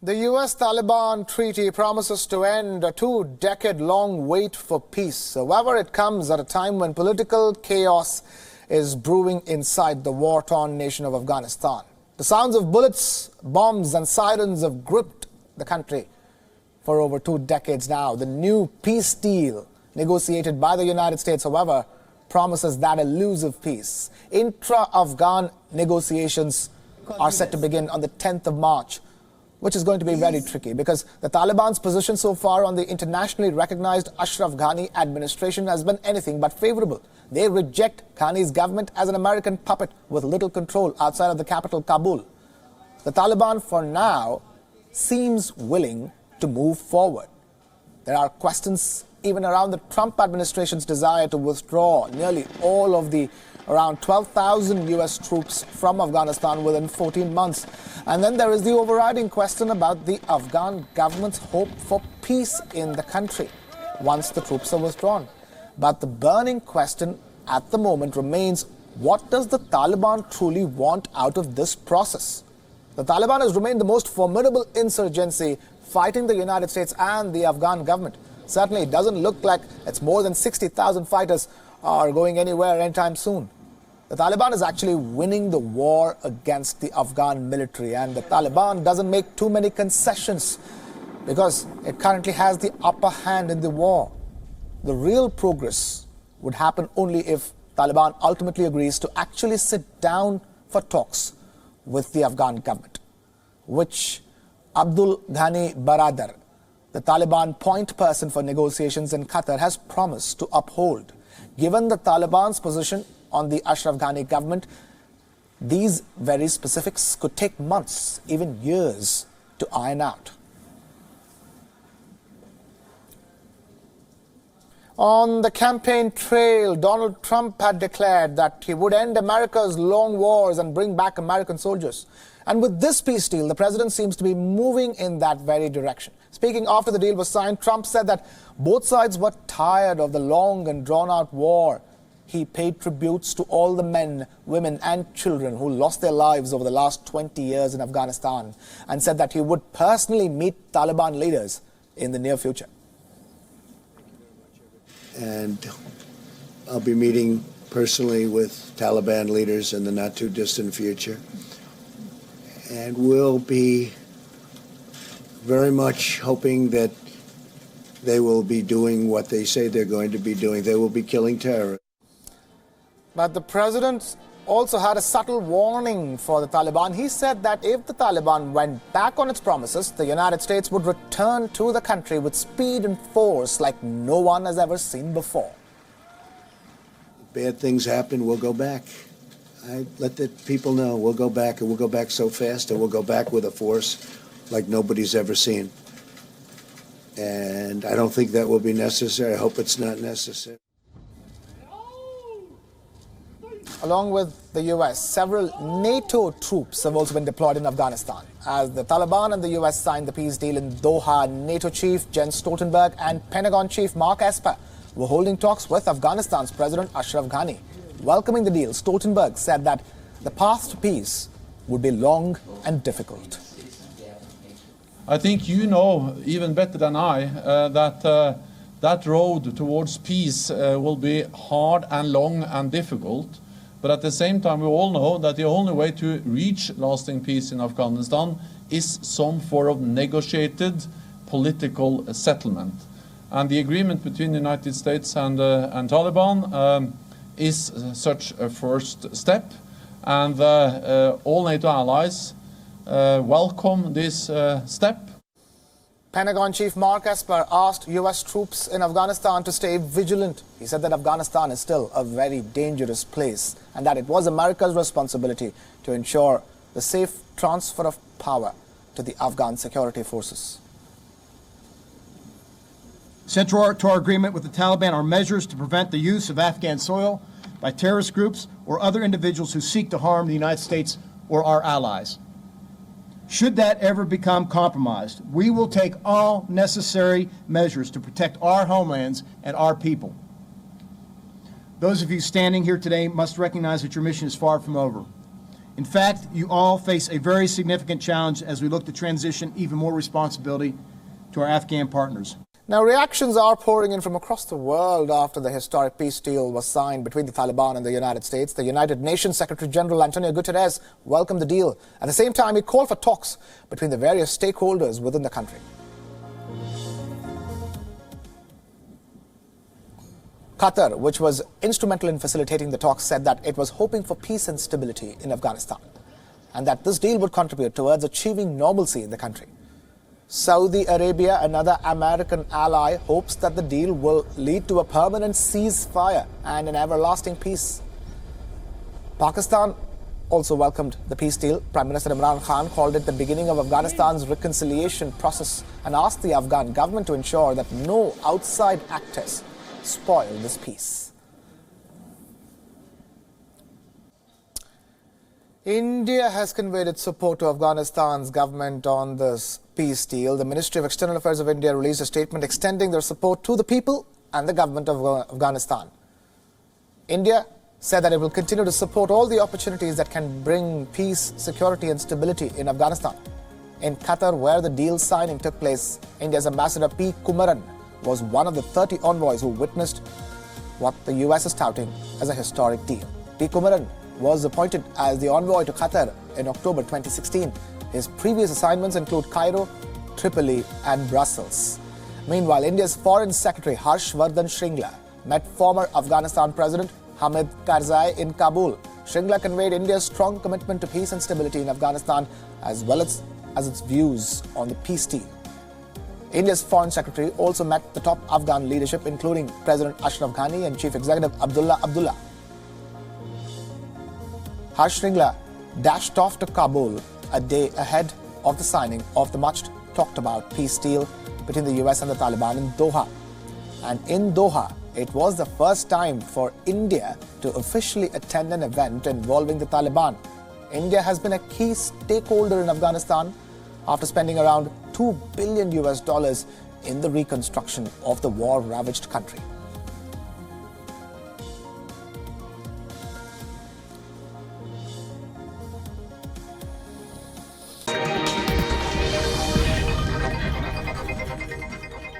The US-Taliban treaty promises to end a two-decade-long wait for peace. However, it comes at a time when political chaos is brewing inside the war-torn nation of Afghanistan. The sounds of bullets, bombs and sirens have gripped the country for over 2 decades now. The new peace deal negotiated by the United States, however, promises that elusive peace. Intra-Afghan negotiations are set to begin on the 10th of March. Which is going to be very tricky because the Taliban's position so far on the internationally recognized Ashraf Ghani administration has been anything but favorable. They reject Ghani's government as an American puppet with little control outside of the capital, Kabul. The Taliban, for now, seems willing to move forward. There are questions even around the Trump administration's desire to withdraw nearly all of the around 12,000 US troops from Afghanistan within 14 months. And then there is the overriding question about the Afghan government's hope for peace in the country once the troops are withdrawn. But the burning question at the moment remains, what does the Taliban truly want out of this process? The Taliban has remained the most formidable insurgency fighting the United States and the Afghan government. Certainly it doesn't look like it's more than 60,000 fighters are going anywhere anytime soon. The Taliban is actually winning the war against the Afghan military, and the Taliban doesn't make too many concessions because it currently has the upper hand in the war. The real progress would happen only if Taliban ultimately agrees to actually sit down for talks with the Afghan government, which Abdul Ghani Baradar, the Taliban point person for negotiations in Qatar, has promised to uphold. Given the Taliban's position on the Ashraf Ghani government, these very specifics could take months, even years, to iron out. On the campaign trail, Donald Trump had declared that he would end America's long wars and bring back American soldiers. And with this peace deal, the president seems to be moving in that very direction. Speaking after the deal was signed, Trump said that both sides were tired of the long and drawn-out war. He paid tributes to all the men, women and children who lost their lives over the last 20 years in Afghanistan and said that he would personally meet Taliban leaders in the near future. And I'll be meeting personally with Taliban leaders in the not too distant future. And we'll be very much hoping that they will be doing what they say they're going to be doing. They will be killing terrorists. But the president also had a subtle warning for the Taliban. He said that if the Taliban went back on its promises, the United States would return to the country with speed and force like no one has ever seen before. Bad things happen, we'll go back. I let the people know we'll go back, and we'll go back so fast, and we'll go back with a force like nobody's ever seen. And I don't think that will be necessary. I hope it's not necessary. Along with the US, several NATO troops have also been deployed in Afghanistan. As the Taliban and the US signed the peace deal in Doha, NATO Chief Jens Stoltenberg and Pentagon Chief Mark Esper were holding talks with Afghanistan's President Ashraf Ghani. Welcoming the deal, Stoltenberg said that the path to peace would be long and difficult. I think you know even better than I that road towards peace will be hard and long and difficult. But at the same time, we all know that the only way to reach lasting peace in Afghanistan is some form of negotiated political settlement. And the agreement between the United States and Taliban is such a first step. And all NATO allies welcome this step. Pentagon Chief Mark Esper asked US troops in Afghanistan to stay vigilant. He said that Afghanistan is still a very dangerous place and that it was America's responsibility to ensure the safe transfer of power to the Afghan security forces. Central to our agreement with the Taliban are measures to prevent the use of Afghan soil by terrorist groups or other individuals who seek to harm the United States or our allies. Should that ever become compromised, we will take all necessary measures to protect our homelands and our people. Those of you standing here today must recognize that your mission is far from over. In fact, you all face a very significant challenge as we look to transition even more responsibility to our Afghan partners. Now, reactions are pouring in from across the world after the historic peace deal was signed between the Taliban and the United States. The United Nations Secretary General Antonio Guterres welcomed the deal. At the same time, he called for talks between the various stakeholders within the country. Qatar, which was instrumental in facilitating the talks, said that it was hoping for peace and stability in Afghanistan and that this deal would contribute towards achieving normalcy in the country. Saudi Arabia, another American ally, hopes that the deal will lead to a permanent ceasefire and an everlasting peace. Pakistan also welcomed the peace deal. Prime Minister Imran Khan called it the beginning of Afghanistan's reconciliation process and asked the Afghan government to ensure that no outside actors spoil this peace. India has conveyed its support to Afghanistan's government on this peace deal. The Ministry of External Affairs of India released a statement extending their support to the people and the government of Afghanistan. India said that it will continue to support all the opportunities that can bring peace, security and stability in Afghanistan. In Qatar, where the deal signing took place, India's Ambassador P. Kumaran was one of the 30 envoys who witnessed what the US is touting as a historic deal. P. Kumaran was appointed as the envoy to Qatar in October 2016. His previous assignments include Cairo, Tripoli and Brussels. Meanwhile, India's Foreign Secretary Harshvardhan Shringla met former Afghanistan President Hamid Karzai in Kabul. Shringla conveyed India's strong commitment to peace and stability in Afghanistan as well as its views on the peace deal. India's Foreign Secretary also met the top Afghan leadership, including President Ashraf Ghani and Chief Executive Abdullah Abdullah. Harsh Shringla dashed off to Kabul a day ahead of the signing of the much talked about peace deal between the US and the Taliban in Doha. And in Doha, it was the first time for India to officially attend an event involving the Taliban. India has been a key stakeholder in Afghanistan after spending around $2 billion in the reconstruction of the war-ravaged country.